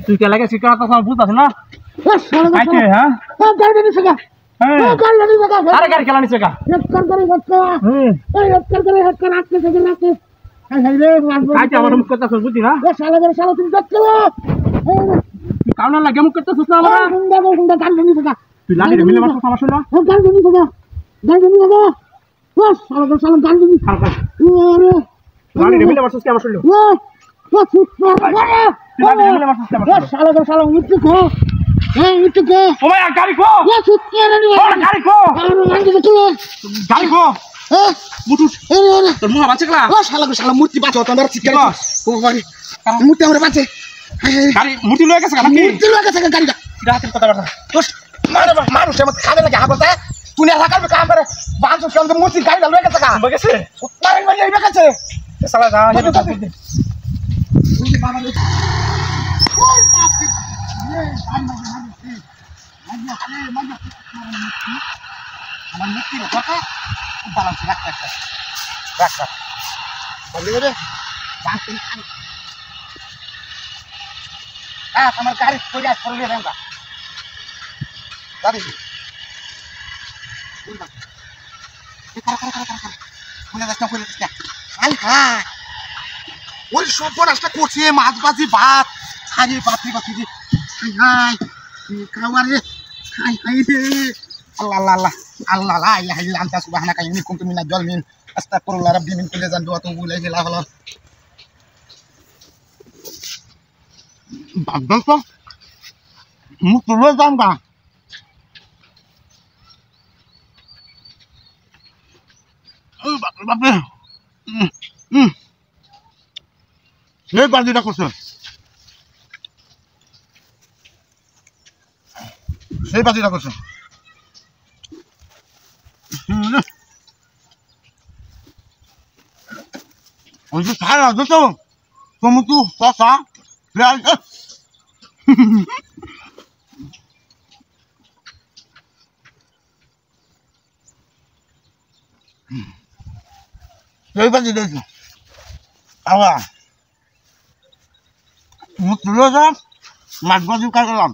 তুই কে লাগে শিকার কথা বুঝতাছ না আইতে হ্যাঁ আরে গাড়ি খেলা নিছে কা আইতে আমার মুখ কথা বুঝি না কারণ লাগে মুখ করতে সুস্না আমার তুই লালি মিলে মাছ সমস্যা না লালি মিলে মাছ কি সমস্যা করছে মাছ বাজি ভাত খাই পাত্রি পাত্রি খাওয়ারে আল্লাহ আল্লাহ আল্লাহ আল্লাহ লা ইলাহা ইল্লা আনতা সুবহানাকা ইন্নী কুনতু মিনাজ জালিমিন আস্তাগফিরুল্লাহ রাব্বি মিন কুল্লি যানবি ওয়া আতুবু ইলাইহি লা হাওলা বাদল তো মুখ তুলে যাঙ্গা ও বাপরে এই বাজিটা করছে সেই বাজিটা করছে ওই যে সারা দিত টমেটো শসা পেঁয়াজ সেই বাজি দিয়েছে আবার মুখ তুলে যা মাছ বাজি কাটলাম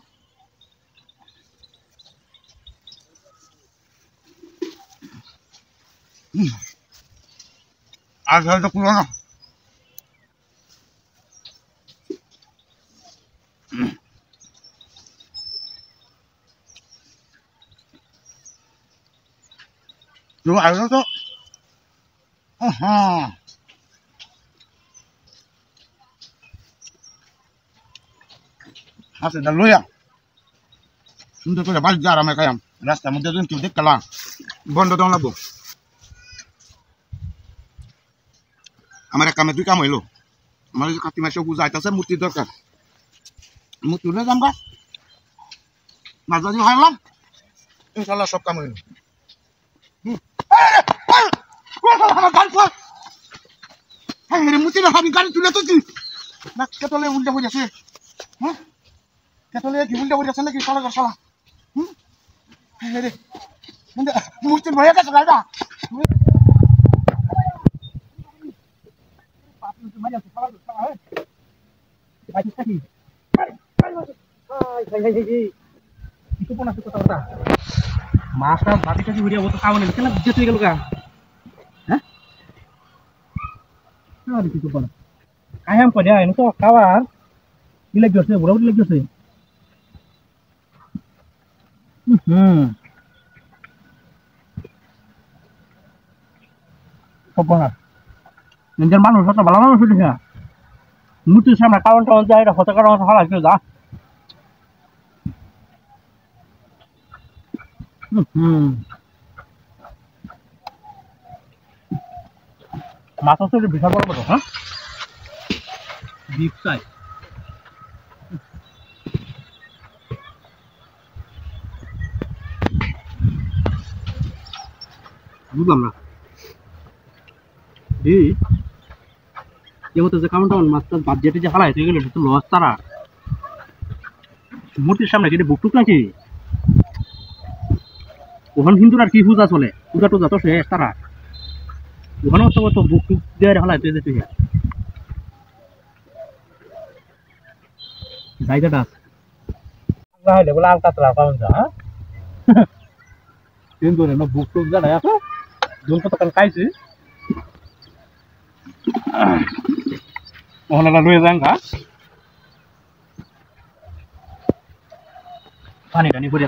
আর হয়তো পুরোনো Đúng rồi đó. Hasil dulu ya. Sudah tuh dapat jarang mereka yang rasa muda tuh kita kalah. Bondo dong labu. Amerika itu kamu itu. Amerika kati masuk uzai tasnya murti dorkan. Murtinya jam kan? Nazarnya halam. Insyaallah shop kamu ini. হ্যাঁ রে মুতি না হাবি গাড়ি তুলে তো কি না কেতলে উল্টা হয়ে যাচ্ছে হ্যাঁ কেতলে কি উল্টা হয়ে যাচ্ছে নাকি শালা শালা হ্যাঁ রে মুতি ভয়ে গেছে গাড়িটা মাছটা বাতি টাকি ঘুরিয়ে বলতো খাওয়া নেই কেন যেতে গেল গা হ্যাঁ কি করবো না কায়াম করে এনে তো খাওয়ার দিলে গেছে বড় দিলে গেছে খবর না নিজের মানুষ একটা ভালো মানুষ উঠেছে মূর্তির সামনে কারণ টাউন যায় এটা হতে কারণ হারা কেউ যা মাছ হচ্ছে বিশাল বড় বড় হ্যাঁ ডিপ সাইজ বুঝলাম না যেমন যে কারণ টাউন মাছ বাদ যেতে যে হারাই তুই গেলে তো লস তারা মূর্তির সামনে কেটে বুকটুক নাকি ওখান হিন্দুর আর কি পূজা চলে পূজা টুজা তো শেষ তারা ওখানেও তো বুক টুক দিয়ে হালাই তুই তুই জায়গাটা বলে আল কাতলা পাওয়া যা তিন ধরে না বুক টুক জানাই আছে দুন কত কাল খাইছি ওখানে লয়ে যান গা পানি টানি পড়ে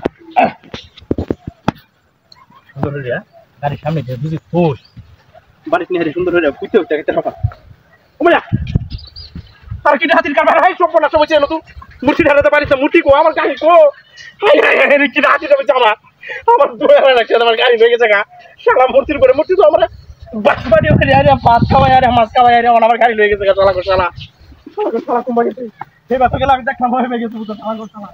সুন্দর হয়ে গাড়ির সামনে যে বুঝি ফোস বাড়ি নিয়ে সুন্দর হয়ে পুঁতে উঠতে একটা সকাল ওমা আর কি হাতির কারবার হাই সব না সময় ছিল তো মুঠি ঢালাতে পারিস মুঠি কো আমার গাড়ি কো হাই হাই হাই কি হাতি যাবে আমার দোয়া লাগছে আমার গাড়ি হয়ে গেছে গা শালা মূর্তির করে মূর্তি তো আমরা বাস বাড়ি ওখানে আরে ভাত খাওয়াই আরে মাছ খাওয়াই আরে আমার গাড়ি হয়ে গেছে গা শালা শালা শালা কুম্বা গেছে সেই বাস গেলে আমি দেখলাম হয়ে গেছে বুঝতে আমার শালা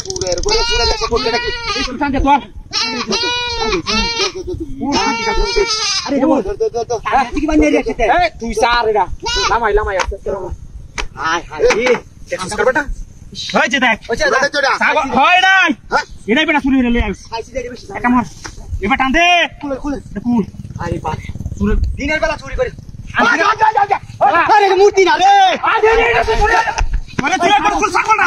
পুরের করে পুরে যাচ্ছে করতে নাকি এই শান্ত তোর আরে বল তুই কি বানিয়ে রেখেছিস এই তুই সার এটা লামাই আস্তে হাই চেষ্টা কর বেটা হয়েছে দেখ সাগর হয় নাই এটাই বেটা চুরি হয়ে লই আইস একটা মার এবার টান দে খুলে কুল আরে বাপ চুরি দিনের বেলা চুরি করে আরে মূর্তি না রে আরে তুই একবার ফুল সাকল না